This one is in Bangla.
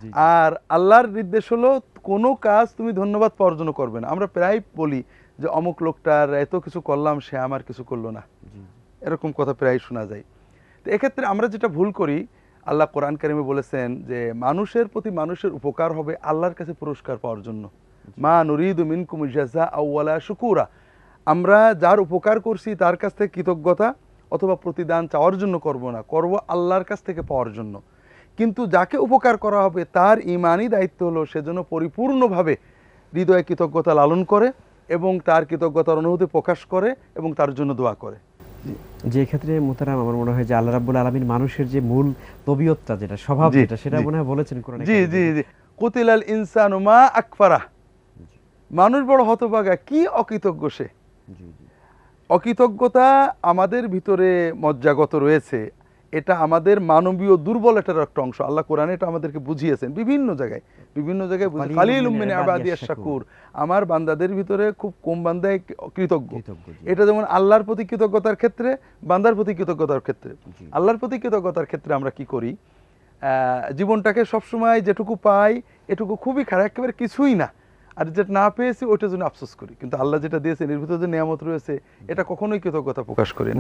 জি, জি। আর আল্লাহর নির্দেশ হলো কোনো কাজ তুমি ধন্যবাদ পাওয়ার জন্য করবে না। আমরা প্রায় বলি যে অমুক লোকটার এত কিছু করলাম, সে আমার কিছু করলো না। জি, জি। এরকম কথা প্রায় শোনা যায়। তো এক্ষেত্রে আমরা যেটা ভুল করি, আল্লাহ কোরআন কারিমে বলেছেন যে মানুষের প্রতি মানুষের উপকার হবে আল্লাহর কাছে পুরস্কার পাওয়ার জন্য। জি। মা নুরিদু মিনকুম জাযাআ ওয়ালা শুকুরা। আমরা যার উপকার করছি তার কাছ থেকে কৃতজ্ঞতা অথবা প্রতিদান চাওয়ার জন্য করব না, করব আল্লাহর কাছ থেকে পাওয়ার জন্য। কিন্তু যাকে উপকার করা হবে তার ইমানি দায়িত্ব হলো সে যেন পরিপূর্ণভাবে হৃদয়ে কৃতজ্ঞতা লালন করে এবং তার কৃতজ্ঞতার অনুভূতি প্রকাশ করে এবং তার জন্য দোয়া করে। যে ক্ষেত্রে মোহতারাম আমার মনে হয় যে আল্লাহ রাব্বুল আলামিন মানুষের যে মূল তবিয়তটা যেটা স্বভাব জি, যেটা সেটা জি। মনে হয় বলেছেন কোরআনে জি কারিমে জি যে জি কুতিলাল ইনসানু মা আকফারা। জি, মানুষ বড় হতভাগা, কি অকৃতজ্ঞ সে। জি, জি, অকৃতজ্ঞতা আমাদের ভিতরে মজ্জাগত রয়েছে, এটা আমাদের মানবীয় দুর্বলতার একটা অংশ। আল্লাহ কোরআনে এটা আমাদেরকে বুঝিয়েছেন বিভিন্ন জায়গায় কালিলুম খালিলুম মিন মিন ইবাদিয়াশ ইবাদিয়াশ শাকুর। শাকুর। আমার বান্দাদের ভিতরে খুব কম বান্দাই কৃতজ্ঞ। কৃতজ্ঞ, জি, এটা যেমন আল্লাহর প্রতি কৃতজ্ঞতার ক্ষেত্রে, বান্দার প্রতি কৃতজ্ঞতার ক্ষেত্রে। জি, আল্লাহর প্রতি কৃতজ্ঞতার ক্ষেত্রে আমরা কি করি, জীবনটাকে সবসময় যেটুকু পাই এটুকু খুবই খারাপ, একেবারে কিছুই না, আর যেটা না পেয়েছি ওইটার জন্য আফসোস করি। কিন্তু আল্লাহ যেটা দিয়েছেন এর ভিতরে যে নিয়ামত রয়েছে এটা কখনোই কৃতজ্ঞতা প্রকাশ করি না।